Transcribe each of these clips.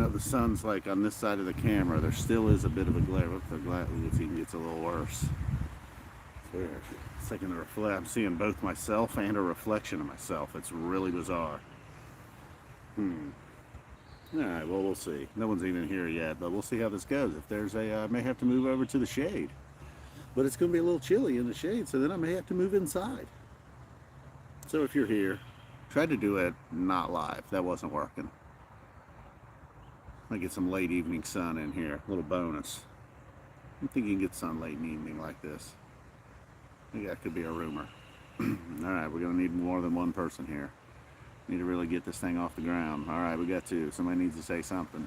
though the sun's like on this side of the camera, there still is a bit of a glare. Look, the glass even gets a little worse. It's weird. It's like in the reflect. I'm seeing both myself and a reflection of myself. It's really bizarre. All right, well, we'll see. No one's even here yet, but we'll see how this goes. If there's I may have to move over to the shade. But it's going to be a little chilly in the shade, so then I may have to move inside. So if you're here, try to do it not live. That wasn't working. I get some late evening sun in here. A little bonus. I think you can get sun late in the evening like this. I think that could be a rumor. All right, we're going to need more than one person here. Need to really get this thing off the ground. All right, we got two. Somebody needs to say something.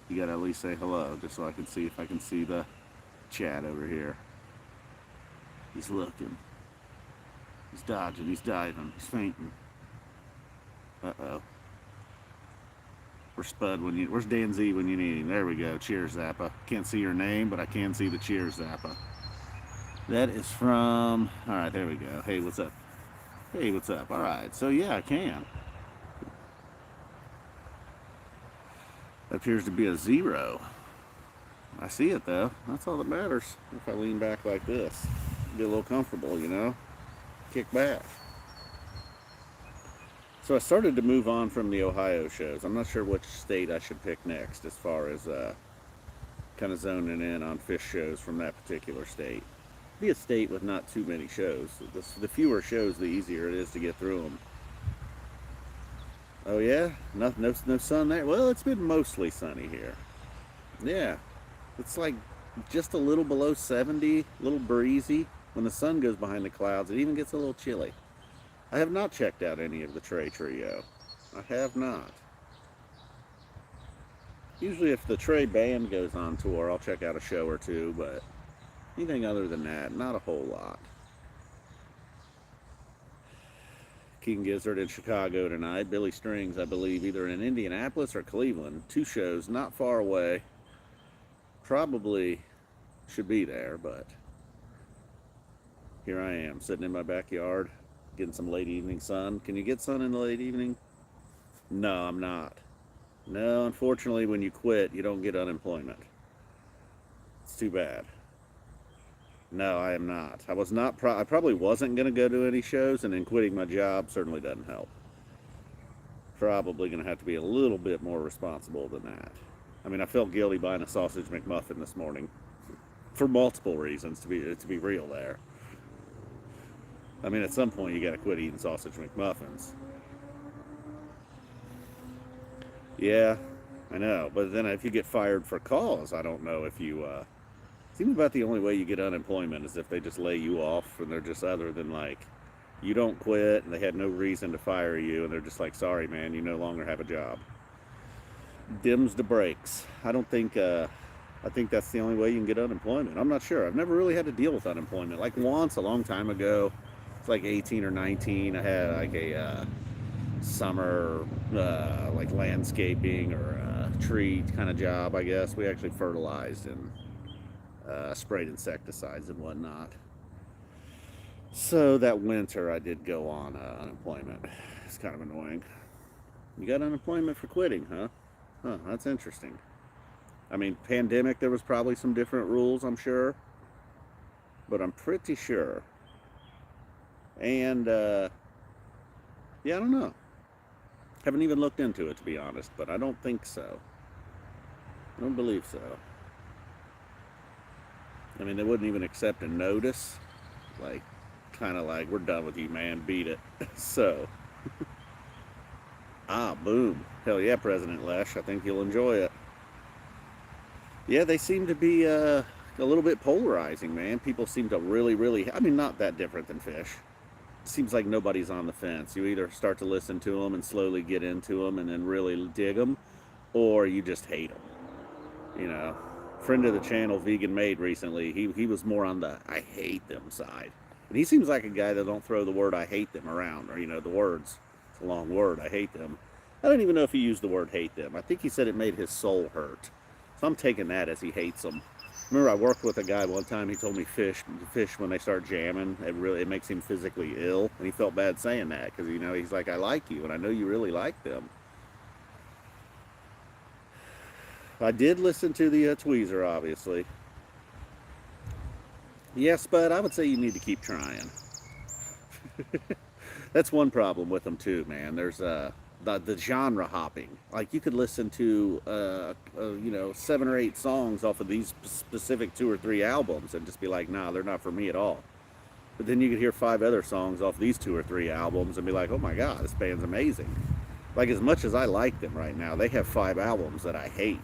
You got to at least say hello, just so I can see if I can see the chat over here. He's looking. He's dodging. He's diving. He's fainting. Uh-oh. Where's Spud when you... Where's Dan Z when you need him? There we go. Cheers, Zappa. Can't see your name, but I can see the cheers, Zappa. That is from... All right, there we go. Hey, what's up? Hey, what's up? All right. So, yeah, I can. That appears to be a 0. I see it, though. That's all that matters. If I lean back like this, get a little comfortable, you know? Kick back. So I started to move on from the Ohio shows. I'm not sure which state I should pick next as far as kind of zoning in on Phish shows from that particular state. Be a state with not too many shows. The fewer shows, the easier it is to get through them. Oh yeah? No sun there? Well, it's been mostly sunny here. Yeah. It's like just a little below 70, a little breezy. When the sun goes behind the clouds, it even gets a little chilly. I have not checked out any of the Trey Trio. I have not. Usually if the Trey band goes on tour, I'll check out a show or two, but anything other than that, not a whole lot. King Gizzard in Chicago tonight. Billy Strings, I believe, either in Indianapolis or Cleveland. 2 shows, not far away. Probably should be there, but here I am, sitting in my backyard, getting some late evening sun. Can you get sun in the late evening? No, I'm not. No, unfortunately, when you quit, you don't get unemployment. It's too bad. No, I am not. I was not. I probably wasn't going to go to any shows, and then quitting my job certainly doesn't help. Probably going to have to be a little bit more responsible than that. I mean, I felt guilty buying a sausage McMuffin this morning for multiple reasons, to be real there. I mean, at some point, you got to quit eating sausage McMuffins. Yeah, I know. But then if you get fired for cause, I don't know if you... seems about the only way you get unemployment is if they just lay you off, and they're just other than like, you don't quit, and they had no reason to fire you, and they're just like, sorry, man, you no longer have a job. Dims the brakes. I don't think... I think that's the only way you can get unemployment. I'm not sure. I've never really had to deal with unemployment. Like once, a long time ago, it's like 18 or 19, I had like a summer like landscaping or tree kind of job, I guess. We actually fertilized and sprayed insecticides and whatnot. So that winter I did go on unemployment. It's kind of annoying. You got unemployment for quitting, huh? Huh, that's interesting. I mean, pandemic, there was probably some different rules, I'm sure. But I'm pretty sure. And, yeah, I don't know. Haven't even looked into it, to be honest, but I don't think so. I don't believe so. I mean, they wouldn't even accept a notice. Like, kind of like, we're done with you, man. Beat it. So. Boom. Hell yeah, President Lesh. I think you'll enjoy it. Yeah, they seem to be a little bit polarizing, man. People seem to really, I mean, not that different than Phish. It seems like nobody's on the fence. You either start to listen to them and slowly get into them and then really dig them, or you just hate them. You know, friend of the channel, Vegan Maid, recently, he was more on the I hate them side. And he seems like a guy that don't throw the word I hate them around, or, you know, the words. It's a long word, I hate them. I don't even know if he used the word hate them. I think he said it made his soul hurt. So I'm taking that as he hates them. Remember, I worked with a guy one time. He told me Phish when they start jamming, it makes him physically ill, and he felt bad saying that because, you know, he's like, I like you, and I know you really like them. I did listen to the Tweezer, obviously. Yes, but I would say you need to keep trying. That's one problem with them too, man. There's the genre hopping. Like you could listen to 7 or 8 songs off of these specific 2 or 3 albums and just be like, nah, they're not for me at all. But then you could hear 5 other songs off these 2 or 3 albums and be like, oh my god, this band's amazing. Like as much as I like them right now, they have 5 albums that I hate.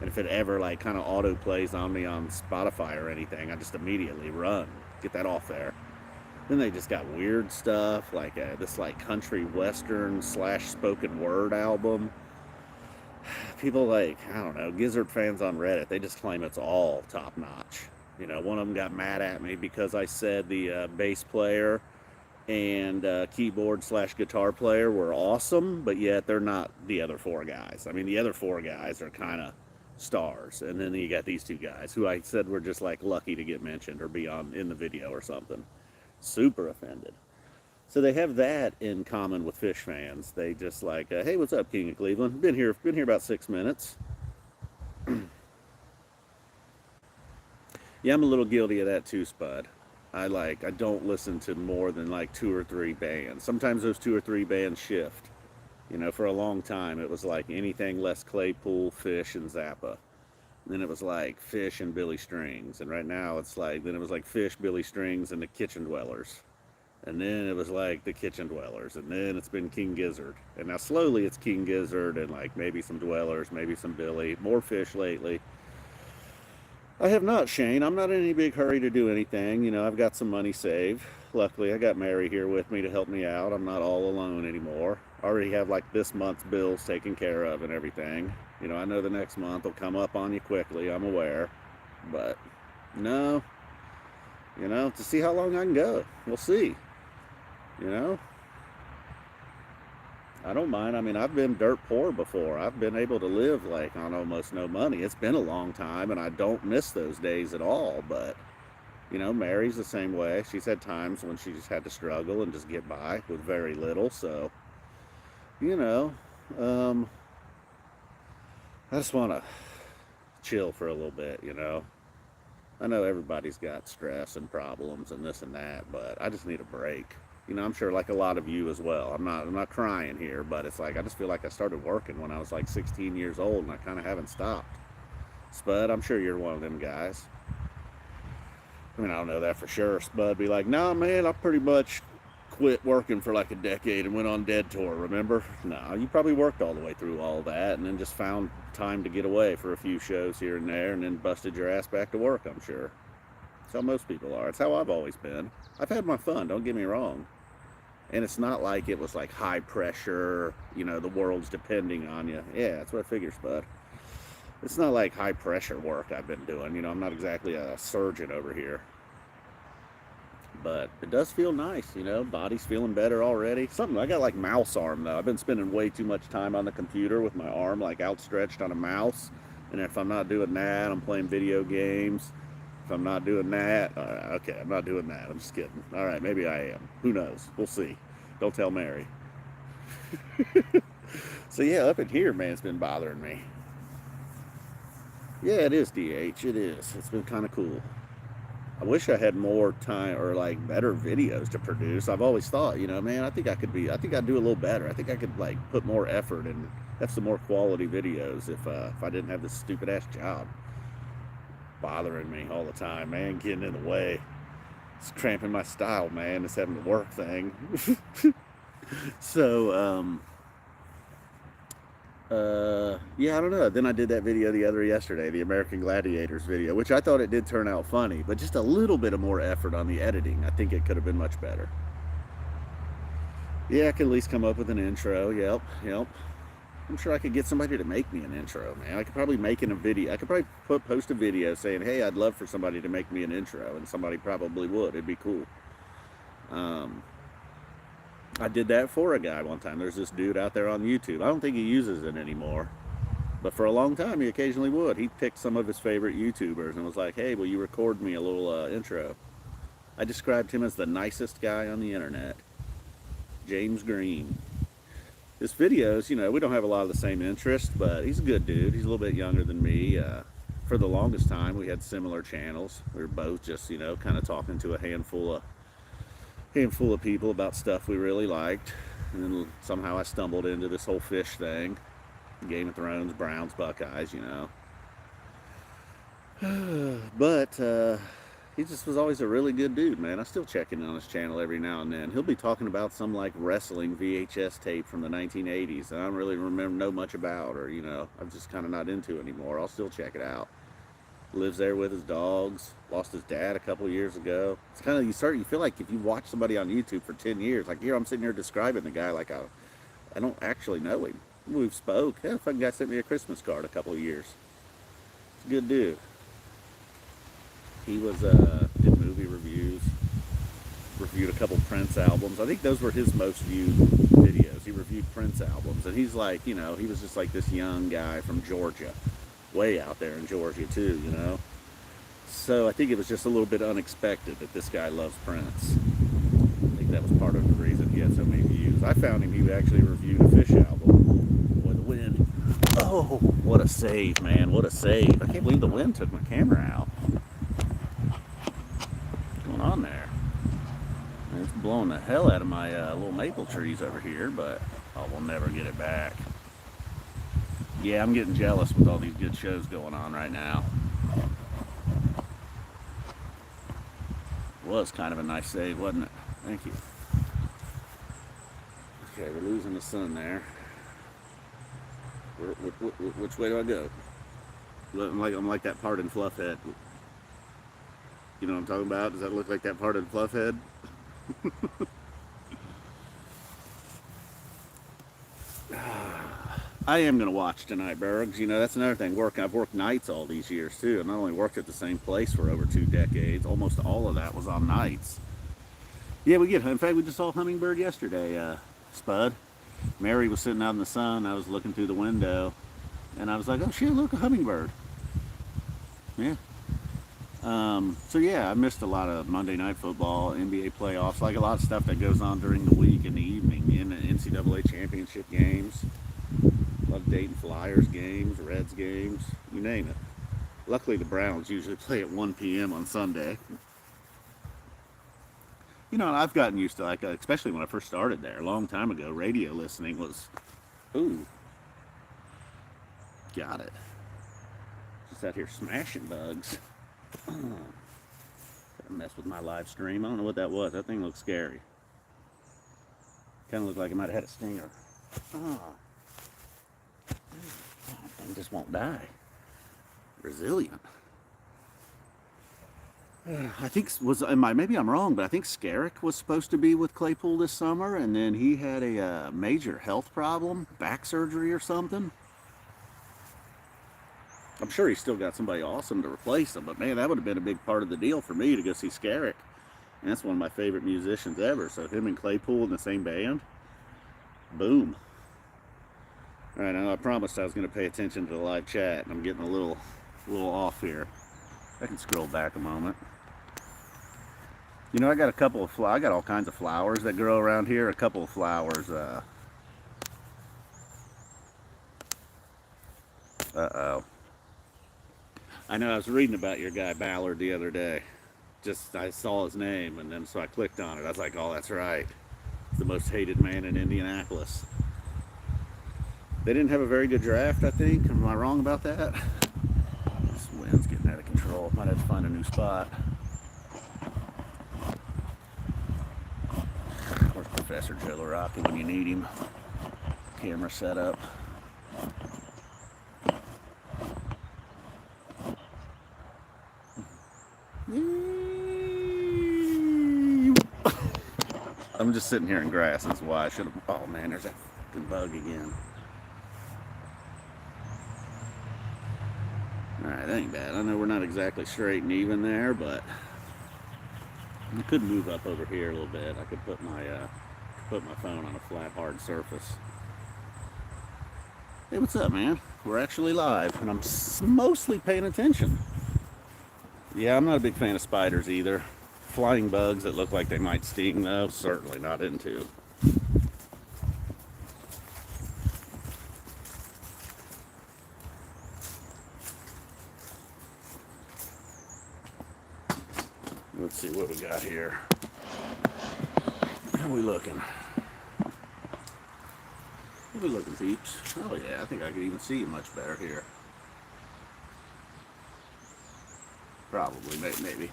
And if it ever like kind of auto plays on me on Spotify or anything, I just immediately run, get that off there. Then they just got weird stuff like this like country western / spoken word album. People like, I don't know, Gizzard fans on Reddit, they just claim it's all top notch. You know, one of them got mad at me because I said the bass player and keyboard / guitar player were awesome, but yet they're not the other 4 guys. I mean, the other 4 guys are kind of stars, and then you got these 2 guys who I said were just like lucky to get mentioned or be on in the video or something. Super offended. So they have that in common with Phish fans. They just like, hey, what's up, King of Cleveland? Been here about 6 minutes. Yeah, I'm a little guilty of that too, Spud. I don't listen to more than like 2 or 3 bands. Sometimes those 2 or 3 bands shift. You know, for a long time it was like anything Les Claypool, Phish, and Zappa. And then it was like Phish and Billy Strings. And right now it's like, then it was like Phish, Billy Strings, and the Kitchen Dwellers. And then it was like the Kitchen Dwellers. And then it's been King Gizzard. And now slowly it's King Gizzard and like maybe some Dwellers, maybe some Billy, more Phish lately. I have not, Shane. I'm not in any big hurry to do anything. You know, I've got some money saved. Luckily, I got Mary here with me to help me out. I'm not all alone anymore. I already have like this month's bills taken care of and everything. You know, I know the next month will come up on you quickly. I'm aware. But, no. You know, to see how long I can go. We'll see. You know? I don't mind. I mean, I've been dirt poor before. I've been able to live like on almost no money. It's been a long time, and I don't miss those days at all. But, you know, Mary's the same way. She's had times when she just had to struggle and just get by with very little. So, you know, I just want to chill for a little bit, you know. I know everybody's got stress and problems and this and that, but I just need a break. You know, I'm sure like a lot of you as well. I'm not crying here, but it's like I just feel like I started working when I was like 16 years old and I kind of haven't stopped. Spud, I'm sure you're one of them guys. I mean, I don't know that for sure. Spud be like, nah, man, I pretty much quit working for like a decade and went on Dead Tour, remember? No, you probably worked all the way through all that and then just found time to get away for a few shows here and there and then busted your ass back to work, I'm sure. That's how most people are. It's how I've always been. I've had my fun, don't get me wrong. And it's not like it was like high pressure, you know, the world's depending on you. Yeah, that's what I figure, Spud. It's not like high pressure work I've been doing. You know, I'm not exactly a surgeon over here. But it does feel nice, you know, body's feeling better already. I got like mouse arm though. I've been spending way too much time on the computer with my arm like outstretched on a mouse. And if I'm not doing that, I'm playing video games. If I'm not doing that, okay, I'm not doing that. I'm just kidding. All right, maybe I am. Who knows? We'll see. Don't tell Mary. So yeah, up in here, man, it's been bothering me. Yeah, it is, DH. It is. It's been kind of cool. I wish I had more time or like better videos to produce. I've always thought, you know, man, I think I'd do a little better. I think I could like put more effort and have some more quality videos if I didn't have this stupid ass job bothering me all the time, man, getting in the way. It's cramping my style, man, this having to work thing. So, yeah, I don't know. Then I did that video yesterday, the American Gladiators video, which I thought it did turn out funny, but just a little bit of more effort on the editing. I think it could have been much better. Yeah, I could at least come up with an intro. Yep. I'm sure I could get somebody to make me an intro, man. I could probably make in a video. I could probably post a video saying, hey, I'd love for somebody to make me an intro, and somebody probably would. It'd be cool. I did that for a guy one time. There's this dude out there on YouTube. I don't think he uses it anymore, but for a long time he occasionally would. He picked some of his favorite YouTubers and was like, hey, will you record me a little intro? I described him as the nicest guy on the internet. James Green. his videos, you know, we don't have a lot of the same interests, but he's a good dude. He's a little bit younger than me. For the longest time, we had similar channels. We were both just, you know, kind of talking to a handful of people about stuff we really liked. And then somehow I stumbled into this whole fish thing. Game of Thrones, Browns, Buckeyes, you know. But he just was always a really good dude, man. I still check in on his channel every now and then. He'll be talking about some like wrestling VHS tape from the 1980s that I don't really know much about, or, you know, I'm just kind of not into anymore. I'll still check it out. Lives there with his dogs. Lost his dad a couple of years ago. It's kind of, you feel like if you watch somebody on YouTube for 10 years, like here I'm sitting here describing the guy like I don't actually know him. We've spoke. Yeah, fucking guy sent me a Christmas card a couple of years. It's a good dude. He was did movie reviews, reviewed a couple Prince albums. I think those were his most viewed videos. He reviewed Prince albums, and he's like, you know, he was just like this young guy from Georgia, way out there in Georgia too, you know. So I think it was just a little bit unexpected that this guy loves Prince. I think that was part of the reason he had so many views. I found him, he actually reviewed a Fish album. Boy, the wind. Oh, what a save, man, what a save. I can't believe the wind took my camera out. What's going on there? It's blowing the hell out of my little maple trees over here, but we'll never get it back. Yeah, I'm getting jealous with all these good shows going on right now. Was kind of a nice save, wasn't it? Thank you. Okay, we're losing the sun there. Which way do I go? I'm like that part in Fluffhead. You know what I'm talking about? Does that look like that part in Fluffhead? I am going to watch tonight, Bergs. You know, that's another thing. I've worked nights all these years, too. I not only worked at the same place for over 2 decades, almost all of that was on nights. Yeah, in fact, we just saw a hummingbird yesterday, Spud. Mary was sitting out in the sun. I was looking through the window, and I was like, oh, shit, look, a hummingbird. Yeah. So, yeah, I missed a lot of Monday Night Football, NBA playoffs, like a lot of stuff that goes on during the week in the evening, in the NCAA championship games. A lot of Dayton Flyers games, Reds games, you name it. Luckily, the Browns usually play at 1 p.m. on Sunday. You know, I've gotten used to, like, especially when I first started there a long time ago, radio listening was, ooh, got it. Just out here smashing bugs. Gotta mess with my live stream. I don't know what that was. That thing looks scary. Kind of looked like it might have had a stinger. That thing just won't die. Resilient. I think maybe I'm wrong, but I think Skerrick was supposed to be with Claypool this summer, and then he had a major health problem, back surgery or something. I'm sure he's still got somebody awesome to replace him, but man, that would have been a big part of the deal for me to go see Skerrick. And that's one of my favorite musicians ever. So him and Claypool in the same band, boom. All right, I promised I was going to pay attention to the live chat, and I'm getting a little off here. I can scroll back a moment. You know, I got all kinds of flowers that grow around here. A couple of flowers. Uh-oh. I know I was reading about your guy Ballard the other day. I saw his name, and then so I clicked on it. I was like, oh, that's right. He's the most hated man in Indianapolis. They didn't have a very good draft, I think. Am I wrong about that? This wind's getting out of control. Might have to find a new spot. Where's Professor Joe LaRocca when you need him? Camera set up. I'm just sitting here in grass. That's why I should have. Oh man, there's that fucking bug again. Alright, that ain't bad. I know we're not exactly straight and even there, but I could move up over here a little bit. I could put my phone on a flat, hard surface. Hey, what's up, man? We're actually live, and I'm mostly paying attention. Yeah, I'm not a big fan of spiders either. Flying bugs that look like they might sting, though, certainly not into. Let's see what we got here. How we looking? How we looking, peeps? Oh yeah, I think I can even see you much better here. Probably, maybe.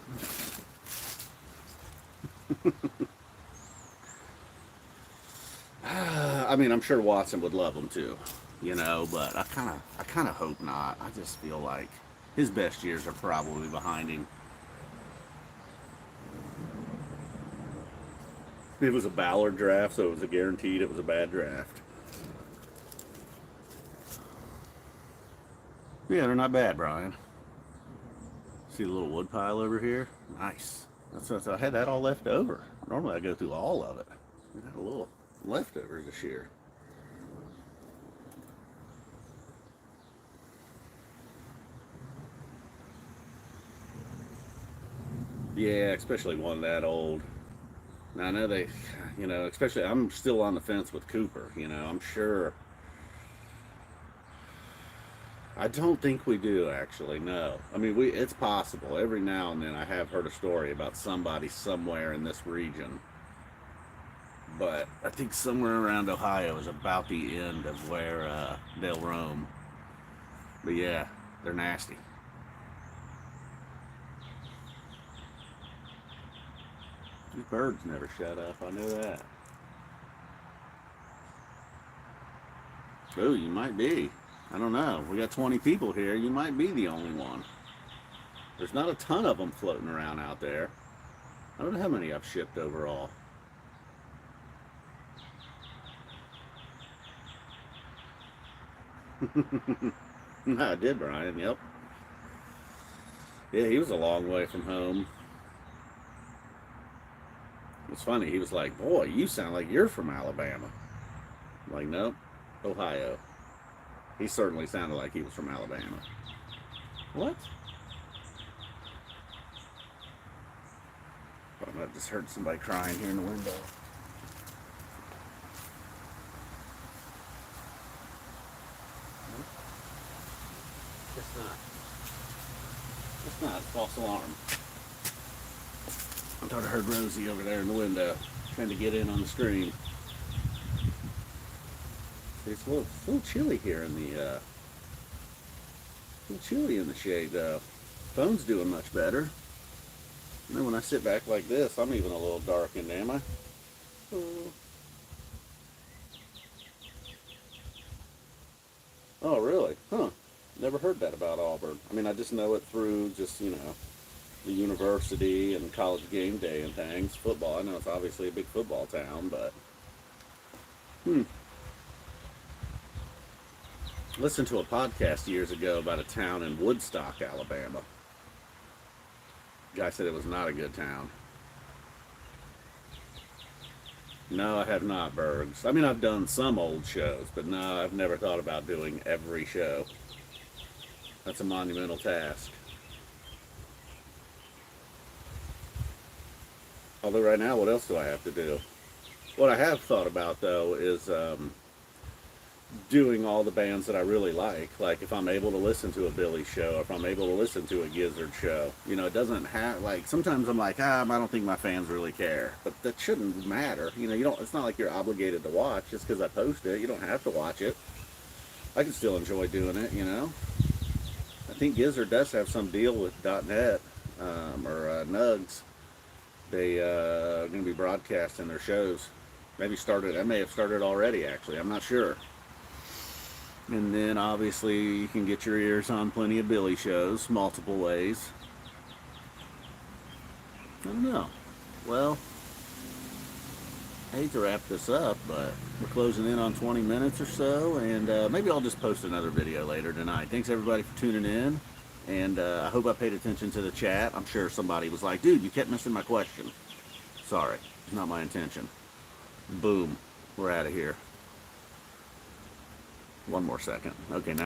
I mean, I'm sure Watson would love them too, you know, but I kind of hope not. I just feel like his best years are probably behind him. It was a Ballard draft, so it was a guaranteed it was a bad draft. Yeah, they're not bad, Brian. See the little wood pile over here? Nice. That's I had that all left over. Normally I go through all of it. I got a little leftovers this year. Yeah, especially one that old. Now I know they, you know, especially I'm still on the fence with Cooper. You know, I'm sure. I don't think we do actually. No, I mean it's possible. Every now and then I have heard a story about somebody somewhere in this region, but I think somewhere around Ohio is about the end of where they'll roam. But yeah, they're nasty. These birds never shut up. I know that. Oh, you might be. I don't know. We got 20 people here. You might be the only one. There's not a ton of them floating around out there. I don't know how many I've shipped overall. I did, Brian. Yep. Yeah, he was a long way from home. It's funny. He was like, "Boy, you sound like you're from Alabama." I'm like, nope, Ohio. He certainly sounded like he was from Alabama. What? I just heard somebody crying here in the window. It's not. It's not. False alarm. I thought I heard Rosie over there in the window trying to get in on the stream. It's a little chilly here in the a little chilly in the shade though. Phone's doing much better. And then when I sit back like this, I'm even a little darkened, am I? Oh, oh really? Huh. Never heard that about Auburn. I mean, I just know it through just, you know, the university and college game day and things. Football, I know it's obviously a big football town, but hmm. Listened to a podcast years ago about a town in Woodstock, Alabama. Guy said it was not a good town. No, I have not, Bergs. I mean, I've done some old shows, but no, I've never thought about doing every show. That's a monumental task. Although right now, what else do I have to do? What I have thought about though is doing all the bands that I really like. Like if I'm able to listen to a Billy show, if I'm able to listen to a Gizzard show, you know, it doesn't have like sometimes I'm like, I don't think my fans really care, but that shouldn't matter. You know, you don't. It's not like you're obligated to watch just because I post it. You don't have to watch it. I can still enjoy doing it. You know, I think Gizzard does have some deal with .net or Nugs. They are going to be broadcasting their shows. Maybe started. I may have started already. Actually, I'm not sure. And then obviously you can get your ears on plenty of Billy shows, multiple ways. I don't know. Well, I hate to wrap this up, but we're closing in on 20 minutes or so, and maybe I'll just post another video later tonight. Thanks everybody for tuning in, and I hope I paid attention to the chat. I'm sure somebody was like, dude, you kept missing my question. Sorry, it's not my intention. Boom, we're out of here. One more second. Okay, now.